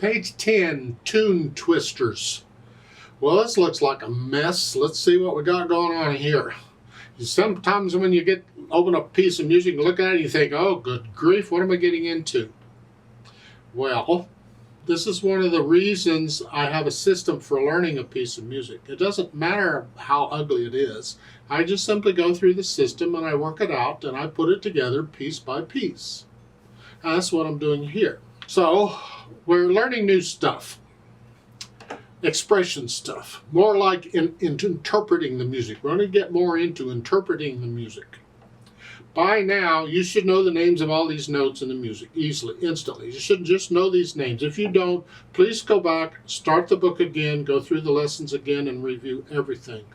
Page 10, Tune Twisters. Well, this looks like a mess. Let's see what we got going on here. Sometimes when you open up a piece of music and look at it, you think, oh, good grief, what am I getting into? Well, this is one of the reasons I have a system for learning a piece of music. It doesn't matter how ugly it is. I just simply go through the system and I work it out and I put it together piece by piece. And that's what I'm doing here. So we're learning new stuff, expression stuff, more like into interpreting the music. We're going to get more into interpreting the music. By now, you should know the names of all these notes in the music easily, instantly. You should just know these names. If you don't, please go back, start the book again, go through the lessons again, and review everything.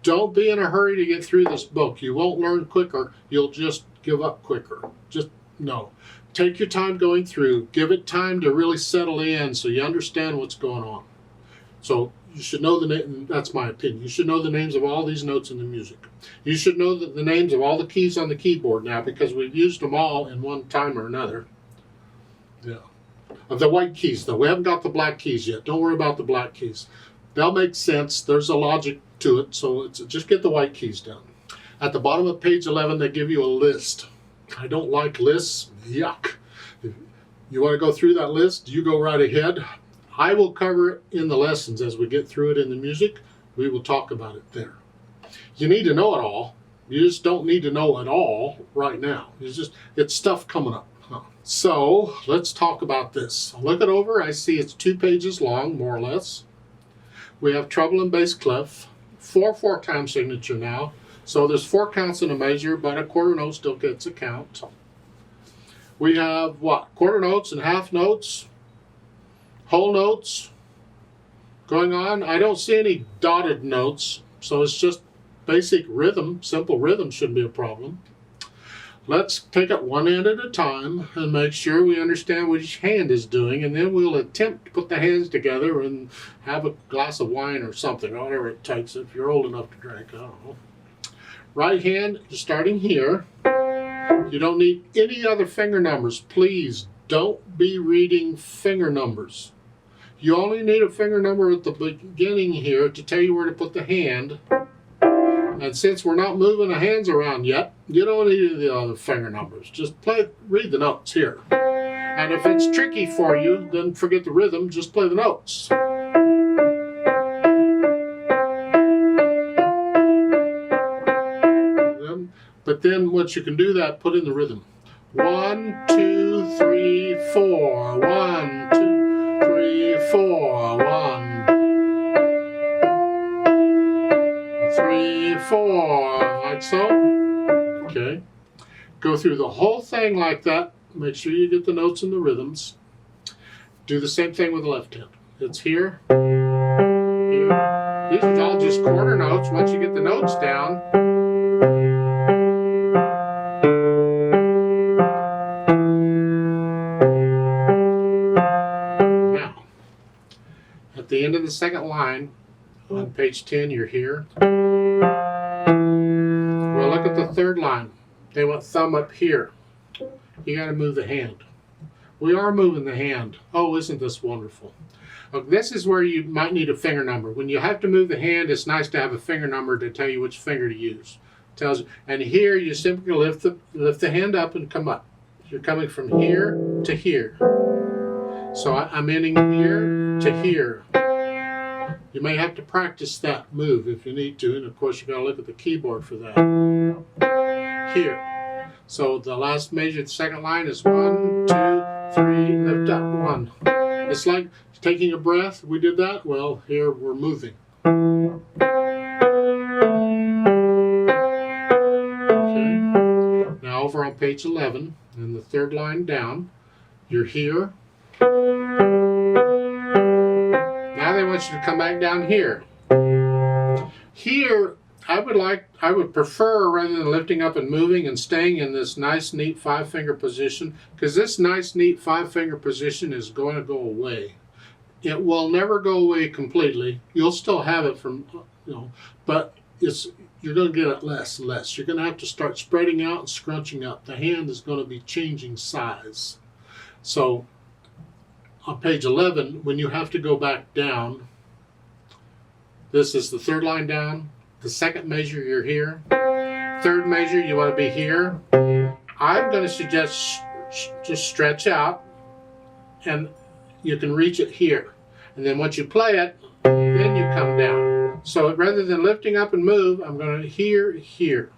Don't be in a hurry to get through this book. You won't learn quicker. You'll just give up quicker. Just no. Take your time going through. Give it time to really settle in so you understand what's going on. So you should know the name, that's my opinion. You should know the names of all these notes in the music. You should know the names of all the keys on the keyboard now because we've used them all in one time or another. Yeah. Of the white keys though, we haven't got the black keys yet. Don't worry about the black keys. They'll make sense. There's a logic to it, so just get the white keys down. At the bottom of page 11, they give you a list. I don't like lists. Yuck. If you want to go through that list, you go right ahead. I will cover it in the lessons as we get through it in the music. We will talk about it there. You need to know it all. You just don't need to know it all right now. It's stuff coming up. So let's talk about this. I'll look it over. I see it's 2 pages long, more or less. We have treble and bass clef, 4/4 time signature now. So there's 4 counts in a measure, but a quarter note still gets a count. We have what? Quarter notes and half notes. Whole notes going on. I don't see any dotted notes, so it's just basic rhythm. Simple rhythm shouldn't be a problem. Let's take it one hand at a time and make sure we understand what each hand is doing, and then we'll attempt to put the hands together and have a glass of wine or something, whatever it takes if you're old enough to drink. I don't know. Right hand is starting here. You don't need any other finger numbers. Please don't be reading finger numbers. You only need a finger number at the beginning here to tell you where to put the hand. And since we're not moving the hands around yet, you don't need any of the other finger numbers. Just read the notes here. And if it's tricky for you, then forget the rhythm, just play the notes. But then once you can do that, put in the rhythm. 1, 2, 3, 4. 1, 2, 3, 4. 1, 3, 4. Like so. Okay. Go through the whole thing like that. Make sure you get the notes and the rhythms. Do the same thing with the left hand. It's here. Here. These are all just quarter notes. Once you get the notes down. At the end of the second line, on page 10, you're here. Well, look at the third line. They want thumb up here. You got to move the hand. We are moving the hand. Oh, isn't this wonderful? Look, this is where you might need a finger number. When you have to move the hand, it's nice to have a finger number to tell you which finger to use. Tells you, and here you simply lift the hand up and come up. You're coming from here to here. So I'm ending here to here. You may have to practice that move if you need to, and of course you got to look at the keyboard for that. Here. So the last measure, the second line is 1, 2, 3, lift up 1. It's like taking a breath. We did that. Well, here we're moving. Okay. Now over on page 11, in the third line down, you're here. Now they want you to come back down here. Here, I would prefer, rather than lifting up and moving and staying in this nice, neat 5-finger position, because this nice, neat 5-finger position is going to go away. It will never go away completely. You'll still have it from, but you're going to get it less and less. You're going to have to start spreading out and scrunching up. The hand is going to be changing size. So on page 11, when you have to go back down, this is the third line down. The second measure, you're here. Third measure, you want to be here. I'm going to suggest just stretch out, and you can reach it here. And then once you play it, then you come down. So rather than lifting up and move, I'm going to here.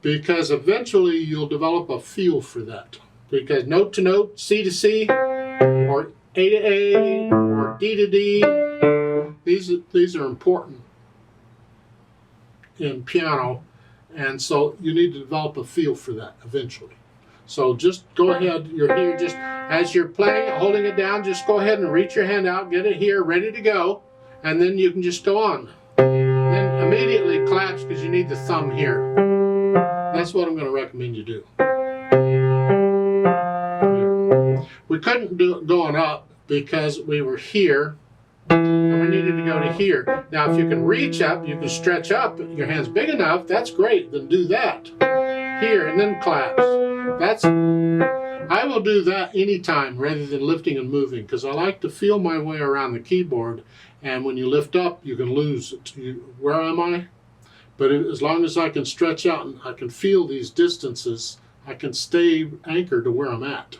Because eventually you'll develop a feel for that. Because note to note, C to C, or A to A, or D to D, these are important in piano, and so you need to develop a feel for that eventually. So just go ahead, you're here, just as you're playing, holding it down, just go ahead and reach your hand out, get it here, ready to go, and then you can just go on. Then immediately claps because you need the thumb here. That's what I'm going to recommend you do. We couldn't do it going up because we were here, and we needed to go to here. Now if you can reach up, you can stretch up, your hand's big enough, that's great, then do that. Here, and then claps. I will do that anytime rather than lifting and moving, because I like to feel my way around the keyboard, and when you lift up, you can lose it. Where am I? But as long as I can stretch out and I can feel these distances, I can stay anchored to where I'm at.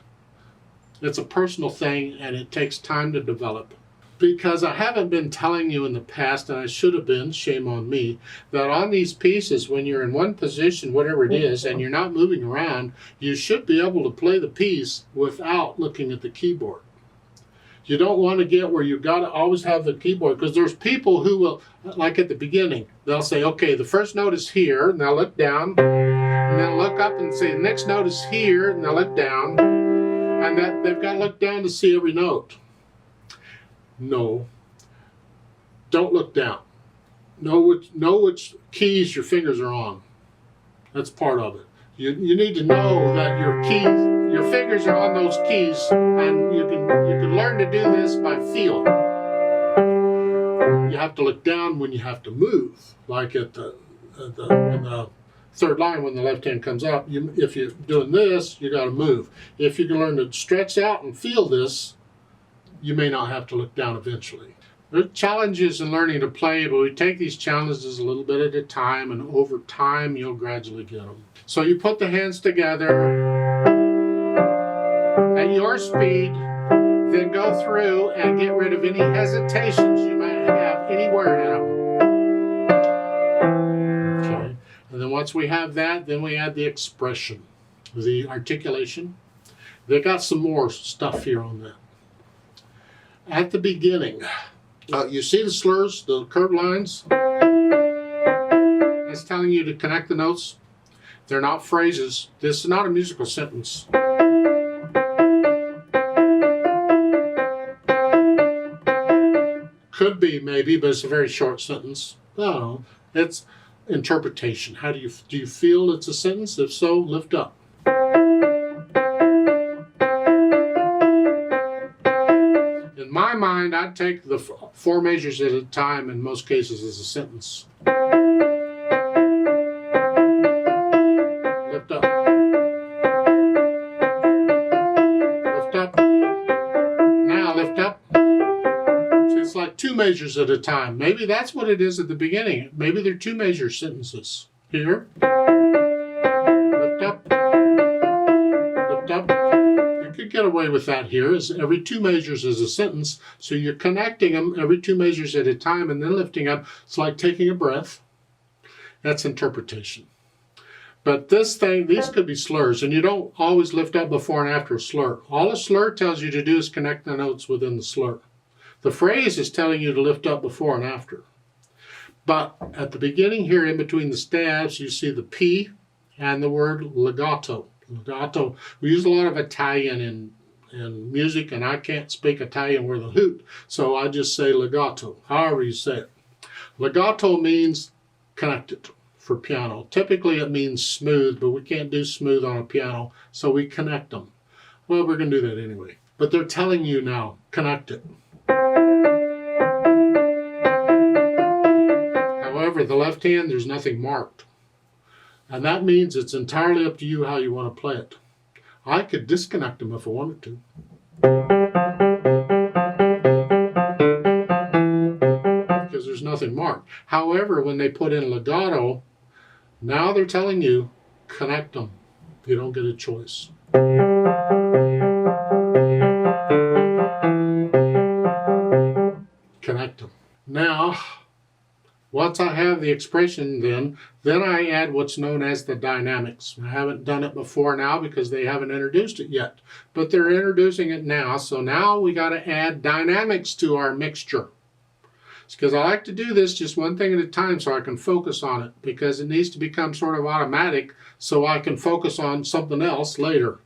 It's a personal thing, and it takes time to develop. Because I haven't been telling you in the past, and I should have been, shame on me, that on these pieces, when you're in one position, whatever it is, and you're not moving around, you should be able to play the piece without looking at the keyboard. You don't want to get where you've got to always have the keyboard, because there's people who will, like at the beginning, they'll say, okay, the first note is here, and they'll look down, and then look up and say, the next note is here, and they'll look down, and that they've got to look down to see every note. No, don't look down. Know which keys your fingers are on. That's part of it. You need to know that your fingers are on those keys, and you can learn to do this by feel. You have to look down when you have to move, like in the third line when the left hand comes up. If you're doing this, you got to move. If you can learn to stretch out and feel this, you may not have to look down eventually. There are challenges in learning to play, but we take these challenges a little bit at a time, and over time you'll gradually get them. So you put the hands together at your speed, then go through and get rid of any hesitations you might have anywhere in them. Okay. And then once we have that, then we add the expression, the articulation. They got some more stuff here on that. At the beginning, you see the slurs, the curved lines? It's telling you to connect the notes. They're not phrases. This is not a musical sentence. Could be, maybe, but it's a very short sentence. No, it's interpretation. How do you feel it's a sentence? If so, lift up. In my mind, I'd take the 4 measures at a time in most cases as a sentence. Lift up. Lift up. Now lift up. So it's like 2 measures at a time. Maybe that's what it is at the beginning. Maybe they're 2 measure sentences. Here. Lift up. Lift up. You could get away with that here, as every 2 measures is a sentence, so you're connecting them every 2 measures at a time and then lifting up. It's like taking a breath. That's interpretation. But these could be slurs, and you don't always lift up before and after a slur. All a slur tells you to do is connect the notes within the slur. The phrase is telling you to lift up before and after. But at the beginning here, in between the stabs, you see the P and the word legato. Legato. We use a lot of Italian in music, and I can't speak Italian with a hoot, so I just say legato, however you say it. Legato means connected for piano. Typically it means smooth, but we can't do smooth on a piano, so we connect them. Well, we're going to do that anyway. But they're telling you now, connect it. However, the left hand, there's nothing marked. And that means it's entirely up to you how you want to play it. I could disconnect them if I wanted to. because there's nothing marked. However, when they put in legato, now they're telling you, connect them. You don't get a choice. Connect them. Now, once I have the expression, then I add what's known as the dynamics. I haven't done it before now because they haven't introduced it yet, but they're introducing it now. So now we got to add dynamics to our mixture. It's because I like to do this just one thing at a time so I can focus on it, because it needs to become sort of automatic so I can focus on something else later.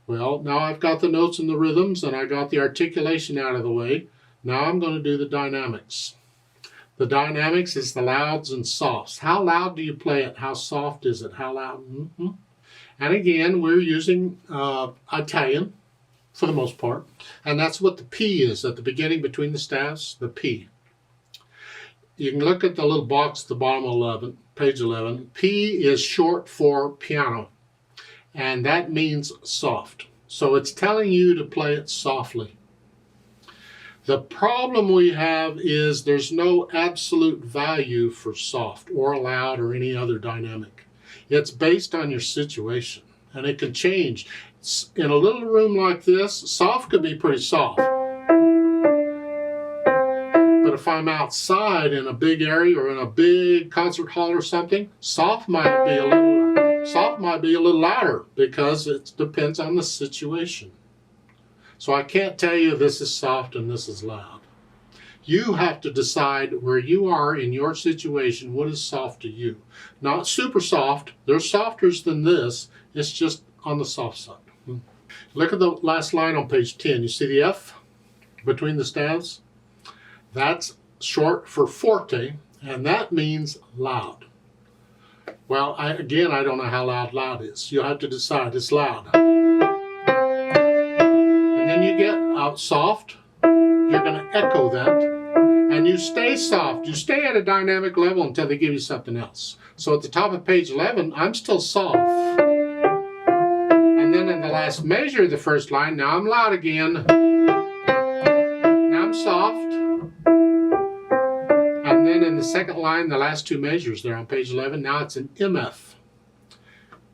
Well, now I've got the notes and the rhythms and I got the articulation out of the way. Now I'm going to do the dynamics. The dynamics is the louds and softs. How loud do you play it? How soft is it? How loud? And again, we're using Italian for the most part. And that's what the P is at the beginning between the staves, the P. You can look at the little box at the bottom of 11, page 11. P is short for piano. And that means soft. So it's telling you to play it softly. The problem we have is there's no absolute value for soft or loud or any other dynamic. It's based on your situation, and it can change. In a little room like this, soft could be pretty soft. But if I'm outside in a big area or in a big concert hall or something, soft might be a little louder, because it depends on the situation. So I can't tell you this is soft and this is loud. You have to decide where you are in your situation, what is soft to you. Not super soft. There's softer than this. It's just on the soft side. Look at the last line on page 10. You see the F between the staves? That's short for forte, and that means loud. Well, I don't know how loud is. You'll have to decide. It's loud. And then you get out soft. You're going to echo that. And you stay soft. You stay at a dynamic level until they give you something else. So at the top of page 11, I'm still soft. And then in the last measure, the first line, now I'm loud again. Now I'm soft. And then in the second line, the last two measures there on page 11, now it's an MF.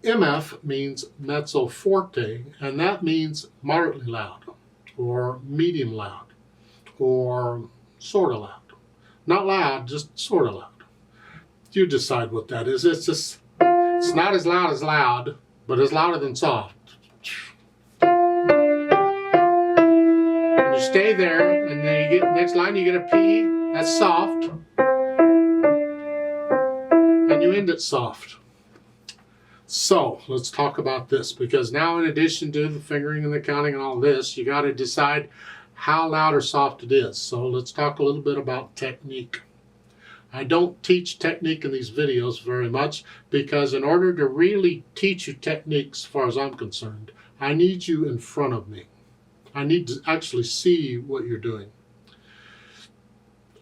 MF means mezzo forte, and that means moderately loud, or medium loud, or sort of loud. Not loud, just sort of loud. You decide what that is. It's not as loud as loud, but it's louder than soft. And you stay there, and then you get next line, you get a P, that's soft, and you end it soft. So let's talk about this, because now in addition to the fingering and the counting and all this, you got to decide how loud or soft it is. So let's talk a little bit about technique. I don't teach technique in these videos very much, because in order to really teach you techniques, as far as I'm concerned, I need you in front of me. I need to actually see what you're doing.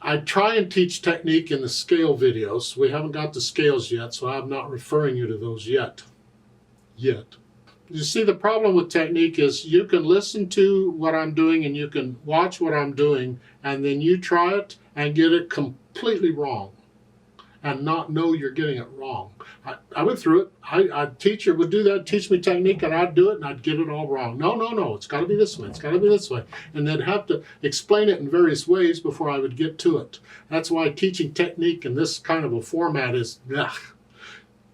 I try and teach technique in the scale videos. We haven't got the scales yet, so I'm not referring you to those yet. You see, the problem with technique is you can listen to what I'm doing and you can watch what I'm doing, and then you try it and get it completely wrong and not know you're getting it wrong. I went through it. A teacher would do that, teach me technique, and I'd do it and I'd get it all wrong. No, it's got to be this way. It's got to be this way. And they'd have to explain it in various ways before I would get to it. That's why teaching technique in this kind of a format is,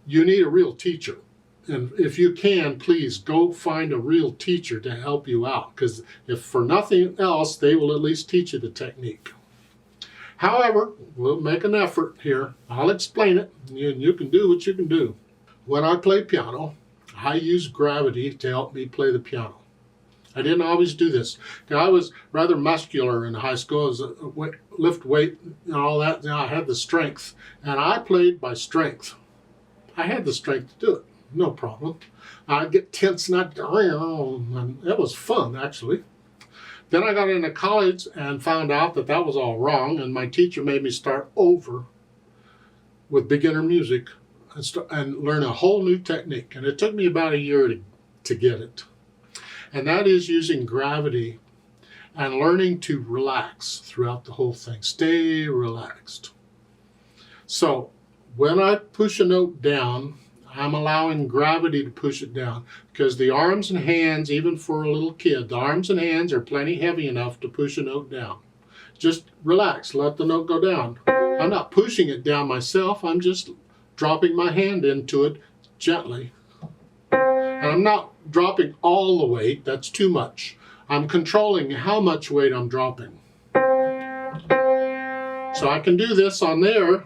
you need a real teacher. And if you can, please go find a real teacher to help you out, because if for nothing else, they will at least teach you the technique. However, we'll make an effort here. I'll explain it, and you can do what you can do. When I play piano, I use gravity to help me play the piano. I didn't always do this. I was rather muscular in high school. I was lift weight and all that. I had the strength, and I played by strength. I had the strength to do it, no problem. I'd get tense and it was fun, actually. Then I got into college and found out that that was all wrong, and my teacher made me start over with beginner music and learn a whole new technique. And it took me about a year to get it. And that is using gravity and learning to relax throughout the whole thing. Stay relaxed. So when I push a note down, I'm allowing gravity to push it down, because the arms and hands, even for a little kid, the arms and hands are plenty heavy enough to push a note down. Just relax, let the note go down. I'm not pushing it down myself, I'm just dropping my hand into it gently. And I'm not dropping all the weight, that's too much. I'm controlling how much weight I'm dropping. So I can do this on there.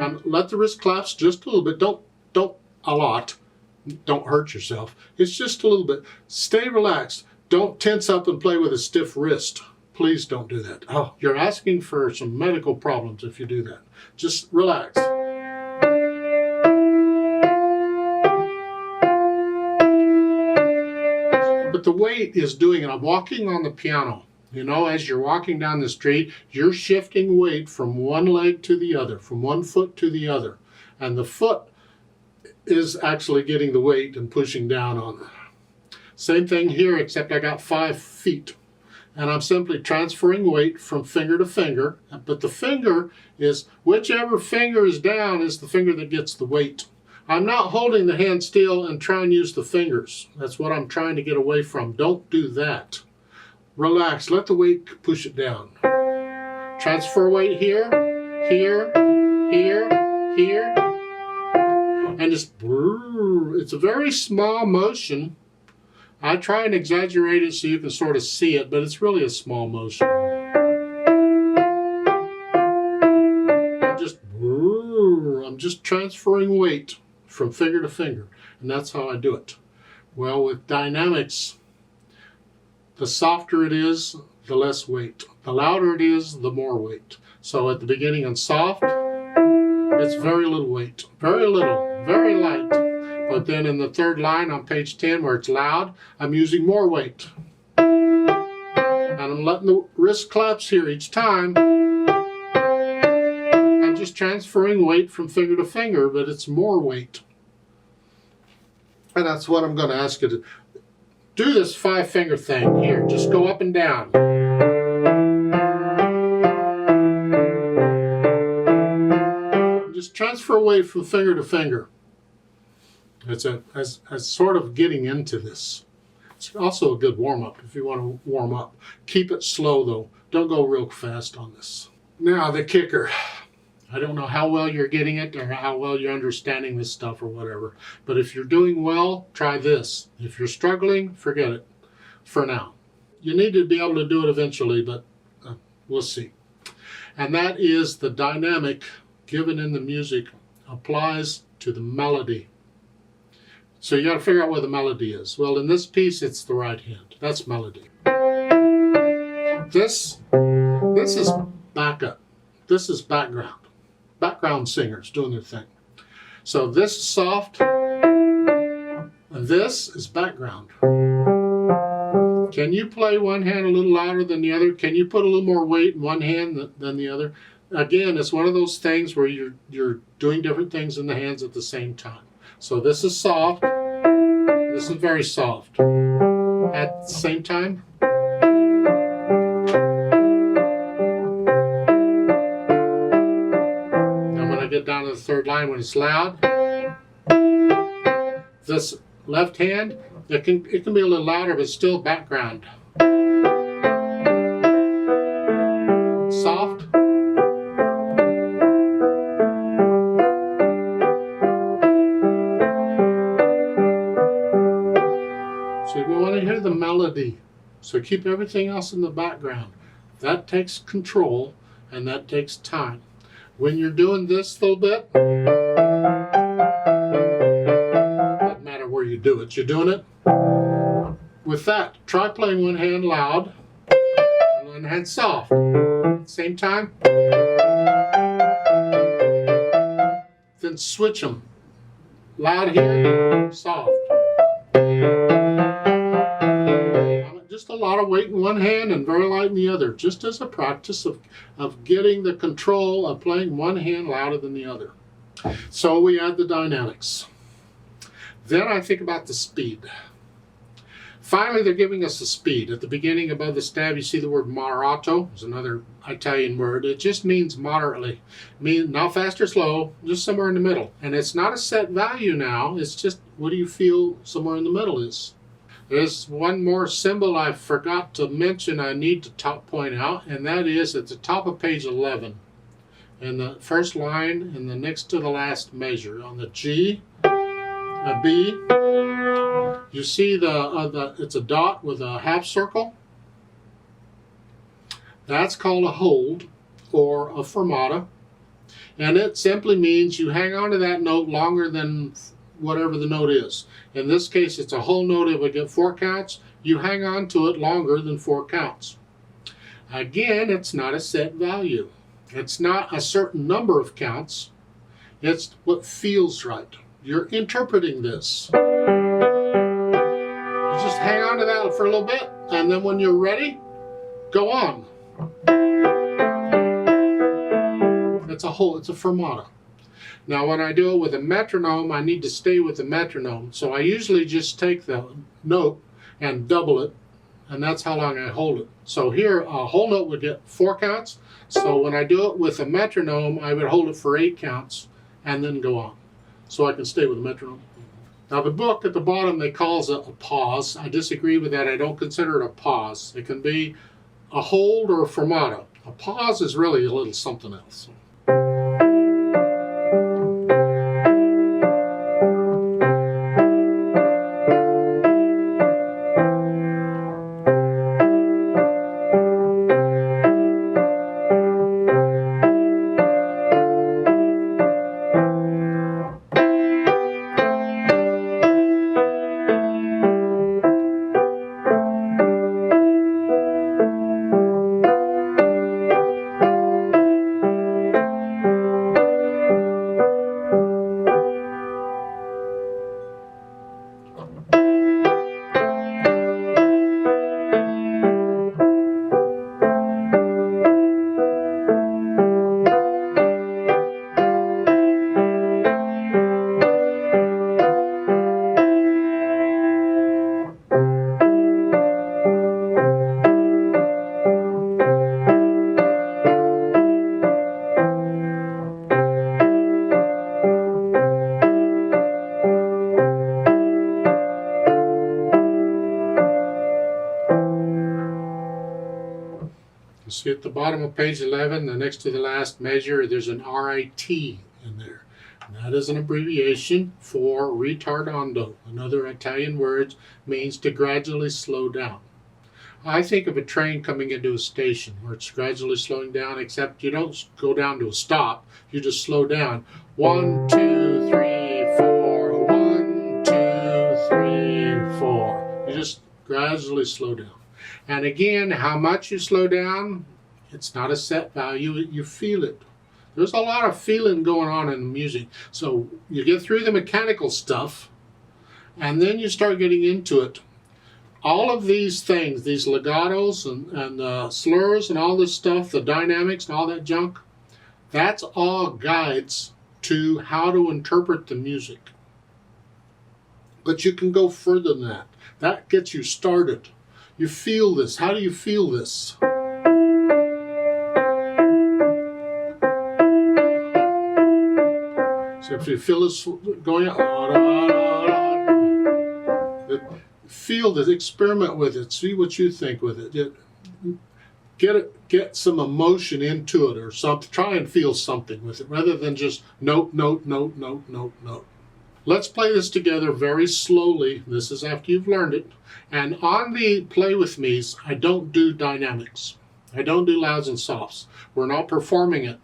And let the wrist collapse just a little bit. Don't a lot. Don't hurt yourself. It's just a little bit. Stay relaxed. Don't tense up and play with a stiff wrist. Please don't do that. Oh, you're asking for some medical problems if you do that. Just relax. But the weight is doing it. I'm walking on the piano. You know, as you're walking down the street, you're shifting weight from one leg to the other, from one foot to the other. And the foot is actually getting the weight and pushing down on it. Same thing here, except I got 5 feet. And I'm simply transferring weight from finger to finger. But the finger is, whichever finger is down is the finger that gets the weight. I'm not holding the hand still and trying to use the fingers. That's what I'm trying to get away from. Don't do that. Relax, let the weight push it down. Transfer weight here, here, here, here. And just, it's a very small motion. I try and exaggerate it so you can sort of see it, but it's really a small motion. I'm just transferring weight from finger to finger, and that's how I do it. Well, with dynamics, the softer it is, the less weight. The louder it is, the more weight. So at the beginning on soft, it's very little weight. Very little, very light. But then in the third line on page 10 where it's loud, I'm using more weight. And I'm letting the wrist collapse here each time. I'm just transferring weight from finger to finger, but it's more weight. And that's what I'm going to ask you to do, this 5-finger thing here. Just go up and down. Just transfer weight from finger to finger. It's as sort of getting into this. It's also a good warm-up if you want to warm up. Keep it slow though. Don't go real fast on this. Now the kicker. I don't know how well you're getting it or how well you're understanding this stuff or whatever. But if you're doing well, try this. If you're struggling, forget it for now. You need to be able to do it eventually, but we'll see. And that is the dynamic given in the music applies to the melody. So you got to figure out where the melody is. Well, in this piece, it's the right hand. That's melody. This is backup. This is background. Background singers doing their thing. So this is soft, and this is background. Can you play one hand a little louder than the other? Can you put a little more weight in one hand than the other? Again, it's one of those things where you're doing different things in the hands at the same time. So this is soft, this is very soft. At the same time, get down to the third line when it's loud. This left hand, it can be a little louder, but still background. Soft. So we want to hear the melody. So keep everything else in the background. That takes control and that takes time. When you're doing this little bit, doesn't matter where you do it, you're doing it. With that, try playing one hand loud and one hand soft. Same time. Then switch them. Loud here, soft. Just a lot of weight in one hand and very light in the other, just as a practice of getting the control of playing one hand louder than the other. So we add the dynamics. Then I think about the speed. Finally, they're giving us the speed. At the beginning above the stab, you see the word moderato. It's another Italian word. It just means moderately. Means not fast or slow, just somewhere in the middle. And it's not a set value now. It's just, what do you feel somewhere in the middle is? There's one more symbol I forgot to mention I need to point out, and that is at the top of page 11. In the first line and the next to the last measure. On the G, a B, you see it's a dot with a half circle. That's called a hold or a fermata. And it simply means you hang on to that note longer than whatever the note is. In this case, it's a whole note. It would get 4 counts. You hang on to it longer than 4 counts. Again, it's not a set value. It's not a certain number of counts. It's what feels right. You're interpreting this. You just hang on to that for a little bit, and then when you're ready, go on. It's a fermata. Now when I do it with a metronome, I need to stay with the metronome. So I usually just take the note and double it, and that's how long I hold it. So here, a whole note would get 4 counts. So when I do it with a metronome, I would hold it for 8 counts and then go on. So I can stay with the metronome. Now the book at the bottom, they calls it a pause. I disagree with that. I don't consider it a pause. It can be a hold or a fermata. A pause is really a little something else. See at the bottom of page 11, the next to the last measure, there's an RIT in there. And that is an abbreviation for ritardando. Another Italian word, means to gradually slow down. I think of a train coming into a station where it's gradually slowing down, except you don't go down to a stop. You just slow down. 1, 2, 3, 4. 1, 2, 3, 4. You just gradually slow down. And again, how much you slow down, it's not a set value. You feel it. There's a lot of feeling going on in the music. So you get through the mechanical stuff, and then you start getting into it. All of these things, these legatos and slurs and all this stuff, the dynamics and all that junk, that's all guides to how to interpret the music. But you can go further than that. That gets you started. You feel this. How do you feel this? So if you feel this going feel this, experiment with it, see what you think with it. Get some emotion into it or something. Try and feel something with it rather than just note, note, note, note, note, note. Let's play this together very slowly. This is after you've learned it. And on the play with me's, I don't do dynamics. I don't do louds and softs. We're not performing it.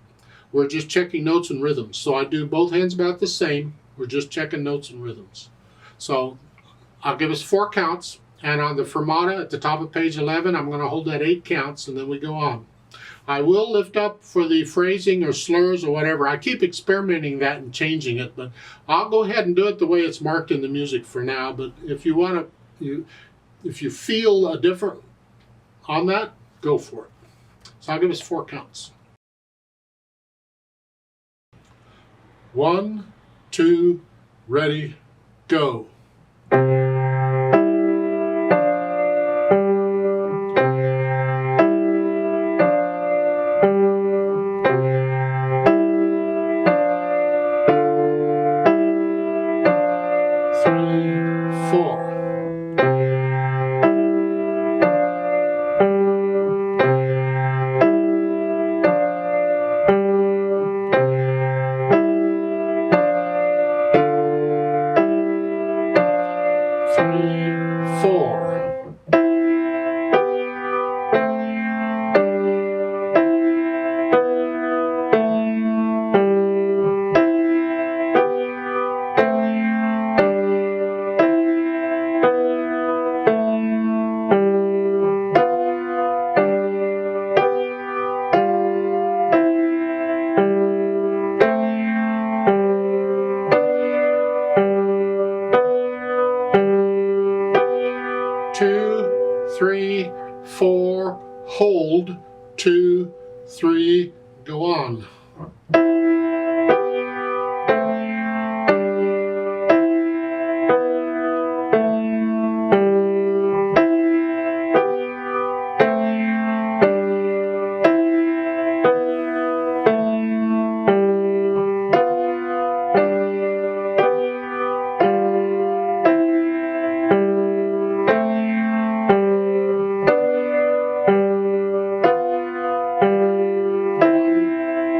We're just checking notes and rhythms. So I do both hands about the same. We're just checking notes and rhythms. So I'll give us 4 counts. And on the fermata at the top of page 11, I'm going to hold that 8 counts, and then we go on. I will lift up for the phrasing or slurs or whatever. I keep experimenting that and changing it, but I'll go ahead and do it the way it's marked in the music for now. But if you want to, if you feel a different on that, go for it. So I'll give us 4 counts. 1, 2, ready, go. 2, 3, 4, hold, 2, 3, go on.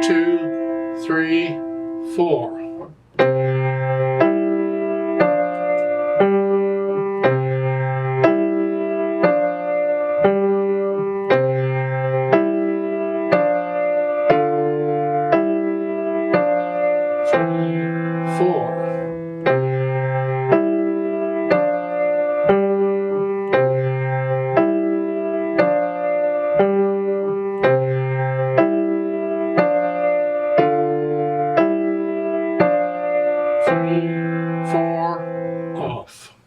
Two, three, four. Three, four, off.